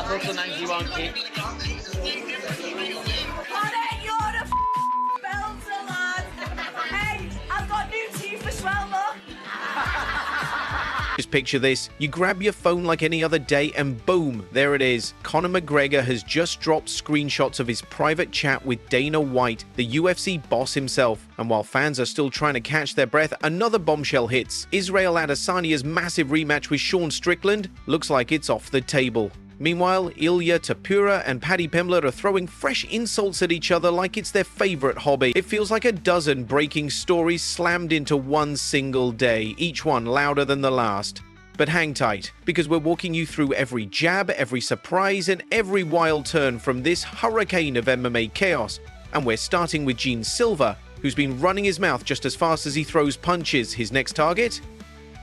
That's an 91 kick. Just picture this, you grab your phone like any other day and boom, there it is. Conor McGregor has just dropped screenshots of his private chat with Dana White, the UFC boss himself. And while fans are still trying to catch their breath, another bombshell hits. Israel Adesanya's massive rematch with Sean Strickland looks like it's off the table. Meanwhile, Ilia Topuria and Paddy Pimblett are throwing fresh insults at each other like it's their favorite hobby. It feels like a dozen breaking stories slammed into one single day, each one louder than the last. But hang tight, because we're walking you through every jab, every surprise, and every wild turn from this hurricane of MMA chaos. And we're starting with Silva, who's been running his mouth just as fast as he throws punches. His next target?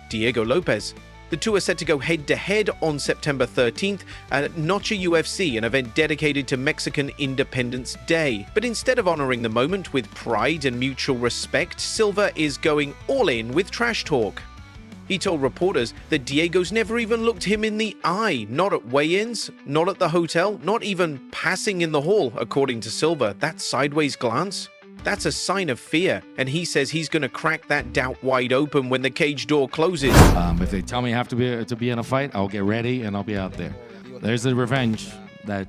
Diego Lopes. The two are set to go head-to-head on September 13th at Noche UFC, an event dedicated to Mexican Independence Day. But instead of honoring the moment with pride and mutual respect, Silva is going all in with trash talk. He told reporters that Diego's never even looked him in the eye, not at weigh-ins, not at the hotel, not even passing in the hall, according to Silva. That sideways glance? That's a sign of fear, and he says he's going to crack that doubt wide open when the cage door closes. If they tell me I have to be in a fight, I'll get ready and I'll be out there. There's the revenge that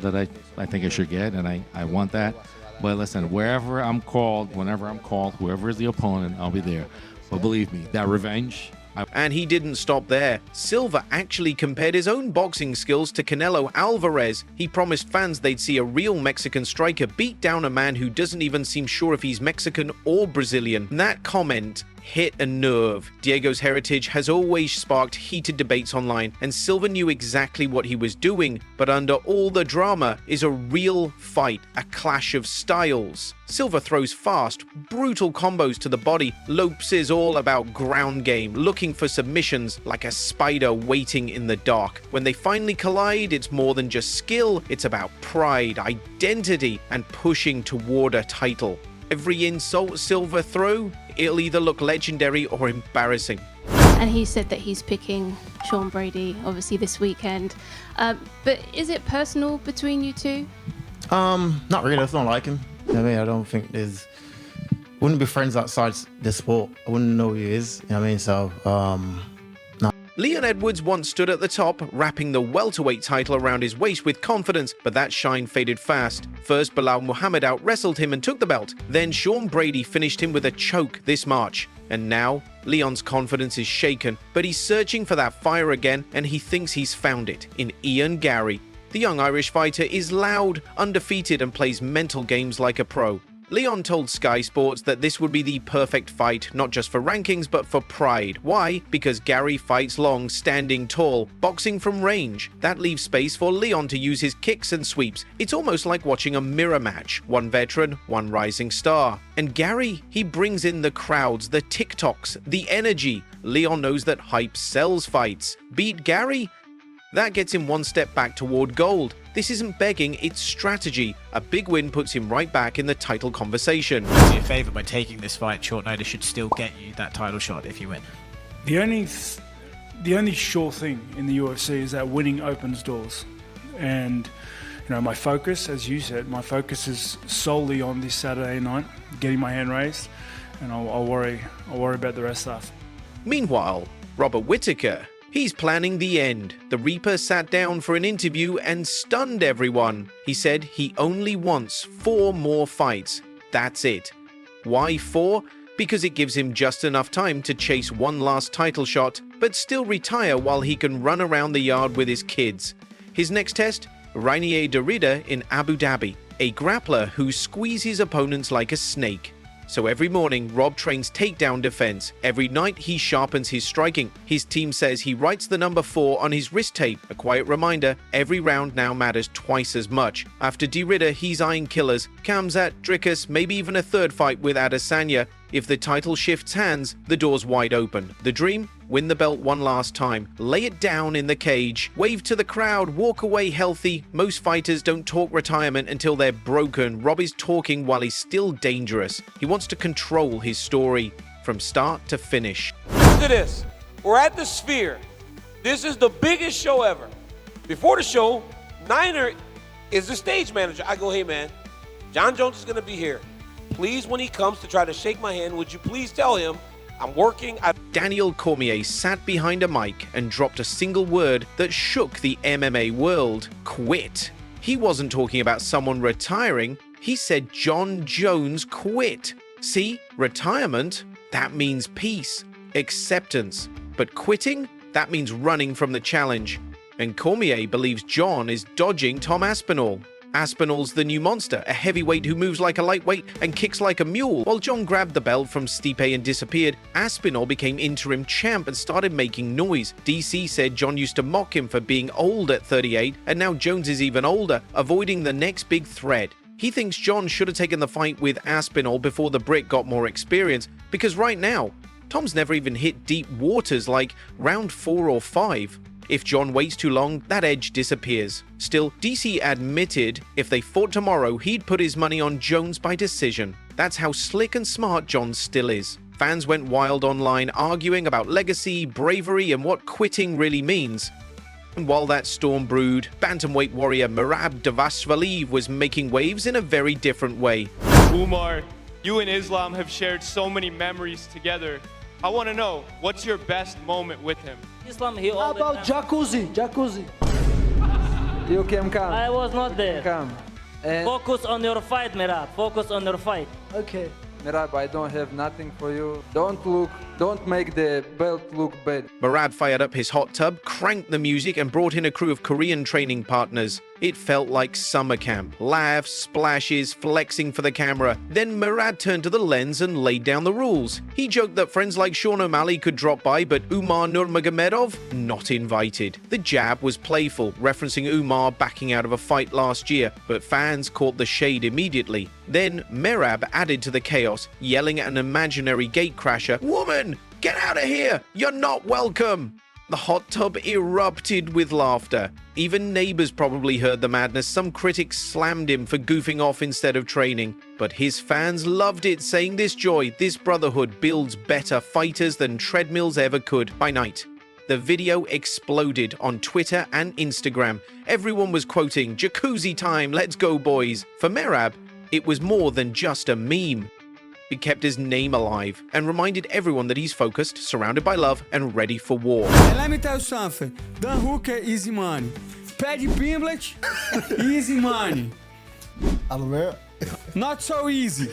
I think I should get, and I want that. But listen, wherever I'm called, whenever I'm called, whoever is the opponent, I'll be there. But believe me, that revenge... And he didn't stop there. Silva actually compared his own boxing skills to Canelo Alvarez. He promised fans they'd see a real Mexican striker beat down a man who doesn't even seem sure if he's Mexican or Brazilian. And that comment hit a nerve. Diego's heritage has always sparked heated debates online, and Silva knew exactly what he was doing, but under all the drama is a real fight, a clash of styles. Silva throws fast, brutal combos to the body. Lopes is all about ground game, looking for submissions like a spider waiting in the dark. When they finally collide, it's more than just skill, it's about pride, identity, and pushing toward a title. Every insult Silva throw, it'll either look legendary or embarrassing. And he said that he's picking Sean Brady, obviously, this weekend. But is it personal between you two? Not really. I just don't like him. I mean, I don't think wouldn't be friends outside the sport. I wouldn't know who he is. You know what I mean? So, no. Leon Edwards once stood at the top, wrapping the welterweight title around his waist with confidence, but that shine faded fast. First, Bilal Muhammad out-wrestled him and took the belt. Then Sean Brady finished him with a choke this March. And now, Leon's confidence is shaken, but he's searching for that fire again, and he thinks he's found it in Ian Garry. The young Irish fighter is loud, undefeated, and plays mental games like a pro. Leon told Sky Sports that this would be the perfect fight, not just for rankings, but for pride. Why? Because Garry fights long, standing tall, boxing from range. That leaves space for Leon to use his kicks and sweeps. It's almost like watching a mirror match. One veteran, one rising star. And Garry, he brings in the crowds, the TikToks, the energy. Leon knows that hype sells fights. Beat Garry? That gets him one step back toward gold. This isn't begging, it's strategy. A big win puts him right back in the title conversation. Do you a favour by taking this fight short notice should still get you that title shot if you win? The only sure thing in the UFC is that winning opens doors. And you know, my focus, as you said, my focus is solely on this Saturday night, getting my hand raised, and I'll worry about the rest stuff. Meanwhile, Robert Whittaker, he's planning the end. The Reaper sat down for an interview and stunned everyone. He said he only wants 4 more fights. That's it. Why 4? Because it gives him just enough time to chase one last title shot, but still retire while he can run around the yard with his kids. His next test? Rainier Derrida in Abu Dhabi, a grappler who squeezes opponents like a snake. So every morning, Rob trains takedown defense. Every night, he sharpens his striking. His team says he writes the number 4 on his wrist tape. A quiet reminder, every round now matters twice as much. After Derrida, he's eyeing killers. Khamzat, Dricus, maybe even a third fight with Adesanya. If the title shifts hands, the door's wide open. The dream? Win the belt one last time. Lay it down in the cage. Wave to the crowd. Walk away healthy. Most fighters don't talk retirement until they're broken. Rob is talking while he's still dangerous. He wants to control his story from start to finish. Look at this. We're at the Sphere. This is the biggest show ever. Before the show, Niner is the stage manager. I go, hey man, John Jones is gonna be here. Please, when he comes to try to shake my hand, would you please tell him I'm working. Daniel Cormier sat behind a mic and dropped a single word that shook the MMA world: quit. He wasn't talking about someone retiring, he said John Jones quit. See, retirement, that means peace, acceptance. But quitting, that means running from the challenge. And Cormier believes John is dodging Tom Aspinall. Aspinall's the new monster, a heavyweight who moves like a lightweight and kicks like a mule. While John grabbed the belt from Stipe and disappeared, Aspinall became interim champ and started making noise. DC said John used to mock him for being old at 38, and now Jones is even older, avoiding the next big threat. He thinks John should have taken the fight with Aspinall before the Brit got more experience, because right now, Tom's never even hit deep waters like round 4 or 5. If John waits too long, that edge disappears. Still, DC admitted if they fought tomorrow, he'd put his money on Jones by decision. That's how slick and smart John still is. Fans went wild online, arguing about legacy, bravery, and what quitting really means. And while that storm brewed, bantamweight warrior Merab Dvalishvili was making waves in a very different way. Umar, you and Islam have shared so many memories together. I want to know, what's your best moment with him? Islam, he How about jacuzzi? You can come. I was not there. Come. Focus on your fight, Merab. Focus on your fight. Okay. Merab, I don't have nothing for you. Don't make the belt look bad. Merab fired up his hot tub, cranked the music, and brought in a crew of Korean training partners. It felt like summer camp. Laughs, splashes, flexing for the camera. Then Merab turned to the lens and laid down the rules. He joked that friends like Sean O'Malley could drop by, but Umar Nurmagomedov, not invited. The jab was playful, referencing Umar backing out of a fight last year, but fans caught the shade immediately. Then Merab added to the chaos, yelling at an imaginary gatecrasher, "Woman, get out of here! You're not welcome!" The hot tub erupted with laughter. Even neighbors probably heard the madness. Some critics slammed him for goofing off instead of training. But his fans loved it, saying this joy, this brotherhood builds better fighters than treadmills ever could. By night, the video exploded on Twitter and Instagram. Everyone was quoting, "Jacuzzi time, let's go boys." For Merab, it was more than just a meme. It kept his name alive and reminded everyone that he's focused, surrounded by love, and ready for war. And let me tell you something. Dan Hooker, easy money. Paddy Pimblett, easy money. Not so easy.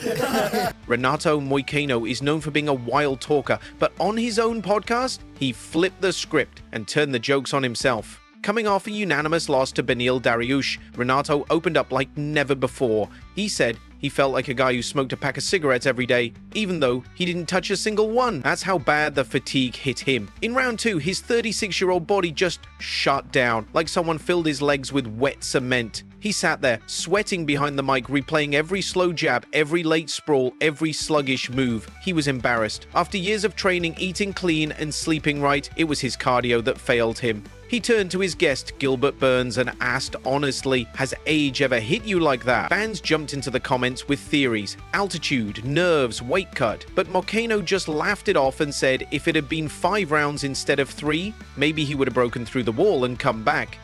Renato Moicano is known for being a wild talker, but on his own podcast, he flipped the script and turned the jokes on himself. Coming off a unanimous loss to Beneil Dariush, Renato opened up like never before. He said he felt like a guy who smoked a pack of cigarettes every day, even though he didn't touch a single one. That's how bad the fatigue hit him. In round 2, his 36-year-old body just shut down, like someone filled his legs with wet cement. He sat there, sweating behind the mic, replaying every slow jab, every late sprawl, every sluggish move. He was embarrassed. After years of training, eating clean, and sleeping right, it was his cardio that failed him. He turned to his guest, Gilbert Burns, and asked honestly, has age ever hit you like that? Fans jumped into the comments with theories, altitude, nerves, weight cut, but Moicano just laughed it off and said if it had been 5 rounds instead of 3, maybe he would have broken through the wall and come back.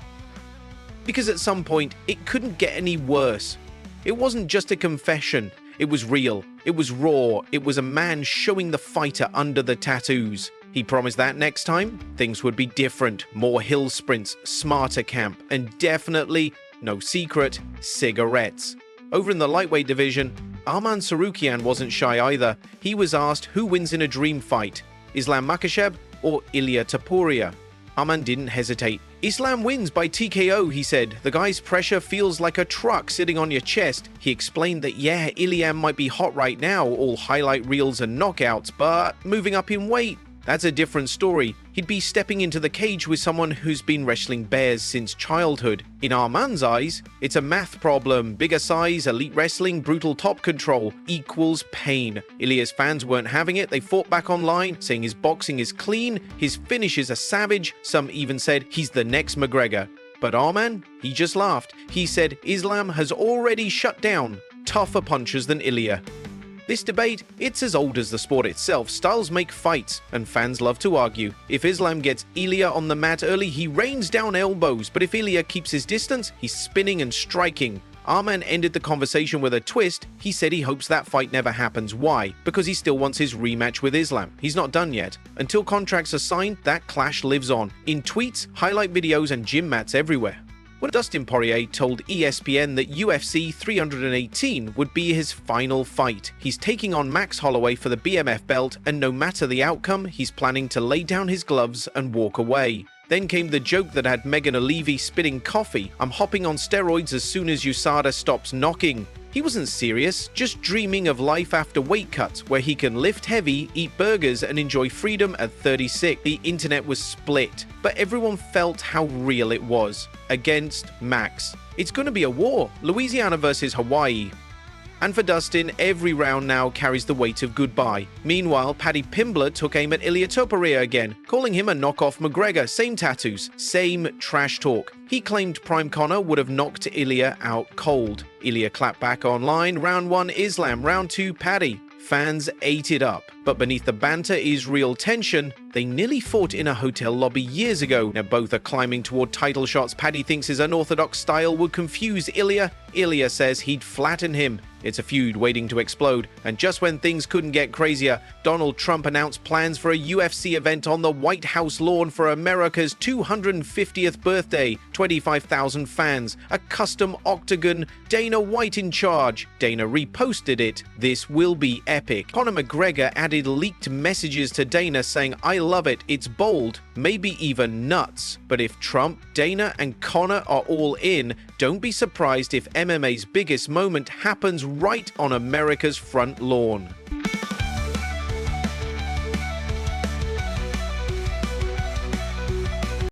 Because at some point, it couldn't get any worse. It wasn't just a confession, it was real, it was raw, it was a man showing the fighter under the tattoos. He promised that next time, things would be different, more hill sprints, smarter camp, and definitely, no secret, cigarettes. Over in the lightweight division, Arman Tsarukyan wasn't shy either. He was asked who wins in a dream fight, Islam Makhachev or Ilia Topuria. Arman didn't hesitate. Islam wins by TKO, he said. The guy's pressure feels like a truck sitting on your chest. He explained that yeah, Iliam might be hot right now, all highlight reels and knockouts, but moving up in weight, that's a different story. He'd be stepping into the cage with someone who's been wrestling bears since childhood. In Arman's eyes, it's a math problem. Bigger size, elite wrestling, brutal top control equals pain. Ilia's fans weren't having it. They fought back online, saying his boxing is clean, his finish is a savage. Some even said he's the next McGregor. But Arman, he just laughed. He said Islam has already shut down tougher punchers than Ilia. This debate, it's as old as the sport itself. Styles make fights, and fans love to argue. If Islam gets Ilya on the mat early, he rains down elbows, but if Ilya keeps his distance, he's spinning and striking. Arman ended the conversation with a twist. He said he hopes that fight never happens. Why? Because he still wants his rematch with Islam. He's not done yet. Until contracts are signed, that clash lives on. In tweets, highlight videos, and gym mats everywhere. When Dustin Poirier told ESPN that UFC 318 would be his final fight. He's taking on Max Holloway for the BMF belt, and no matter the outcome, he's planning to lay down his gloves and walk away. Then came the joke that had Megan O'Leary spitting coffee. I'm hopping on steroids as soon as USADA stops knocking. He wasn't serious, just dreaming of life after weight cuts, where he can lift heavy, eat burgers, and enjoy freedom at 36. The internet was split, but everyone felt how real it was. Against Max. It's going to be a war. Louisiana versus Hawaii. And for Dustin, every round now carries the weight of goodbye. Meanwhile, Paddy Pimblett took aim at Ilia Topuria again, calling him a knockoff McGregor. Same tattoos, same trash talk. He claimed Prime Conor would have knocked Ilia out cold. Ilia clapped back online. Round 1 Islam, round 2 Paddy. Fans ate it up. But beneath the banter is real tension. They nearly fought in a hotel lobby years ago. Now both are climbing toward title shots. Paddy thinks his unorthodox style would confuse Ilia. Ilia says he'd flatten him. It's a feud waiting to explode. And just when things couldn't get crazier, Donald Trump announced plans for a UFC event on the White House lawn for America's 250th birthday. 25,000 fans, a custom octagon, Dana White in charge. Dana reposted it. This will be epic. Conor McGregor added leaked messages to Dana saying, I love it, it's bold, maybe even nuts. But if Trump, Dana, and Conor are all in, don't be surprised if MMA's biggest moment happens right on America's front lawn.